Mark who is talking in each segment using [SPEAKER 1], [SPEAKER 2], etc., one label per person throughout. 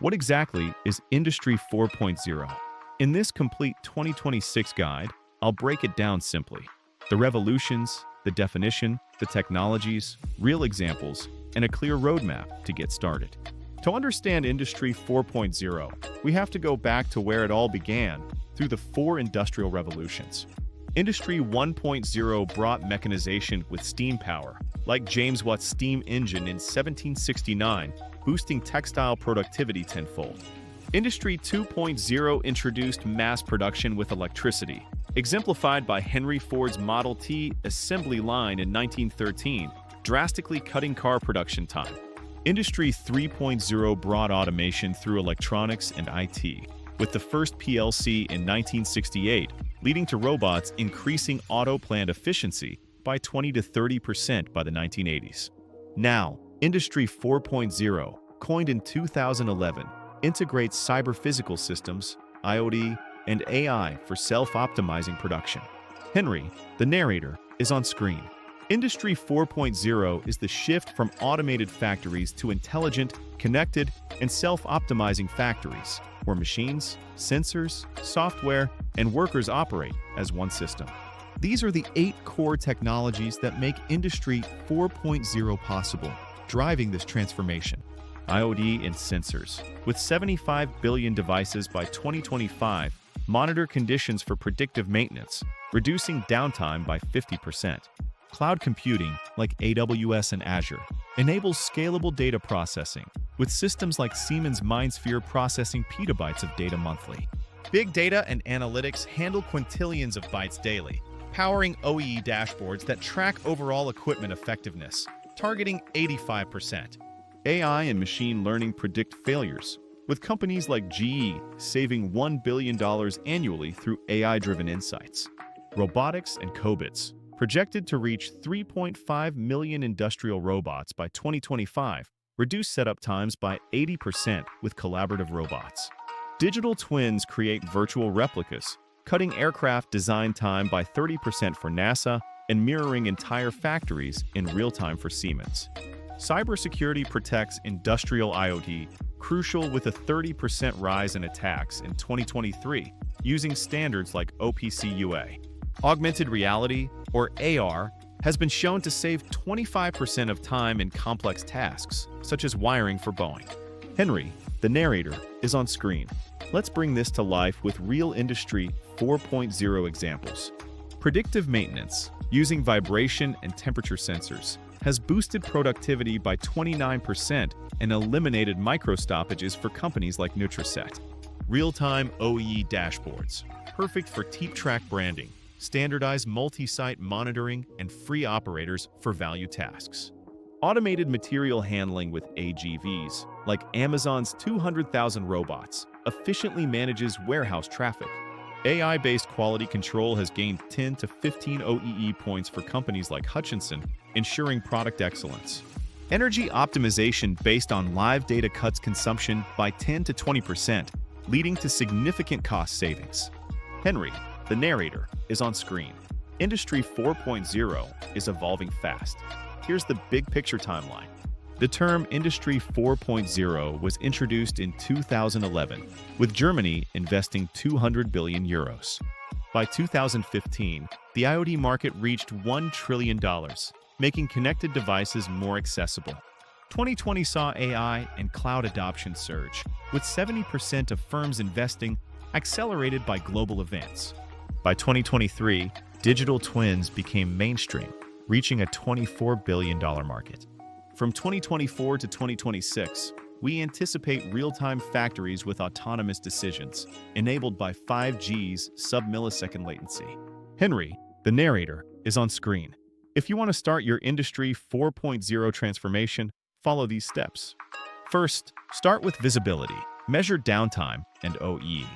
[SPEAKER 1] What exactly is Industry 4.0? In this complete 2026 guide, I'll break it down simply. The revolutions, the definition, the technologies, real examples, and a clear roadmap to get started. To understand Industry 4.0, we have to go back to where it all began, through the four industrial revolutions. Industry 1.0 brought mechanization with steam power, like James Watt's steam engine in 1769, boosting textile productivity tenfold. Industry 2.0 introduced mass production with electricity, exemplified by Henry Ford's Model T assembly line in 1913, drastically cutting car production time. Industry 3.0 brought automation through electronics and IT, with the first PLC in 1968, leading to robots increasing auto plant efficiency by 20 to 30% by the 1980s. Now, Industry 4.0, coined in 2011, integrates cyber-physical systems, IoT, and AI for self-optimizing production. Henry, the narrator, is on screen. Industry 4.0 is the shift from automated factories to intelligent, connected, and self-optimizing factories, where machines, sensors, software, and workers operate as one system. These are the 8 core technologies that make Industry 4.0 possible, driving this transformation. IoT and sensors. With 75 billion devices by 2025, monitor conditions for predictive maintenance, reducing downtime by 50%. Cloud computing, like AWS and Azure, enables scalable data processing, with systems like Siemens MindSphere processing petabytes of data monthly. Big data and analytics handle quintillions of bytes daily, powering OEE dashboards that track overall equipment effectiveness, targeting 85%. AI and machine learning predict failures, with companies like GE saving $1 billion annually through AI-driven insights. Robotics and cobots, projected to reach 3.5 million industrial robots by 2025, reduce setup times by 80% with collaborative robots. Digital twins create virtual replicas, cutting aircraft design time by 30% for NASA and mirroring entire factories in real time for Siemens. Cybersecurity protects industrial IoT, crucial with a 30% rise in attacks in 2023, using standards like OPC UA. Augmented reality, or AR, has been shown to save 25% of time in complex tasks, such as wiring for Boeing. Henry, the narrator, is on screen. Let's bring this to life with real Industry 4.0 examples. Predictive maintenance, using vibration and temperature sensors, has boosted productivity by 29% and eliminated micro-stoppages for companies like Nutriset. Real-time OEE dashboards, perfect for TeepTrak branding, standardized multi-site monitoring, and free operators for value tasks. Automated material handling with AGVs, like Amazon's 200,000 robots, efficiently manages warehouse traffic. AI-based quality control has gained 10 to 15 OEE points for companies like Hutchinson, ensuring product excellence. Energy optimization based on live data cuts consumption by 10 to 20%, leading to significant cost savings. Henry, the narrator, is on screen. Industry 4.0 is evolving fast. Here's the big picture timeline. The term Industry 4.0 was introduced in 2011, with Germany investing 200 billion euros. By 2015, the IoT market reached $1 trillion, making connected devices more accessible. 2020 saw AI and cloud adoption surge, with 70% of firms investing, accelerated by global events. By 2023, digital twins became mainstream, reaching a $24 billion market. From 2024 to 2026, we anticipate real-time factories with autonomous decisions, enabled by 5G's sub-millisecond latency. Henry, the narrator, is on screen. If you want to start your Industry 4.0 transformation, follow these steps. First, start with visibility. Measure downtime and OEE.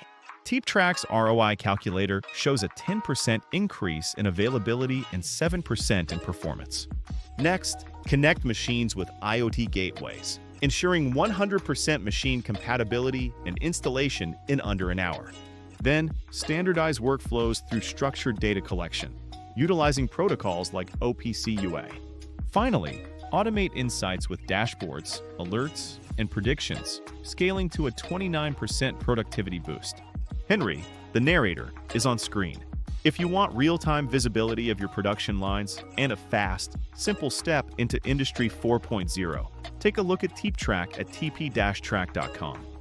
[SPEAKER 1] TeepTrak's ROI calculator shows a 10% increase in availability and 7% in performance. Next, connect machines with IoT gateways, ensuring 100% machine compatibility and installation in under an hour. Then, standardize workflows through structured data collection, utilizing protocols like OPC UA. Finally, automate insights with dashboards, alerts, and predictions, scaling to a 29% productivity boost. Henry, the narrator, is on screen. If you want real-time visibility of your production lines and a fast, simple step into Industry 4.0, take a look at TeepTrak at tp-trak.com.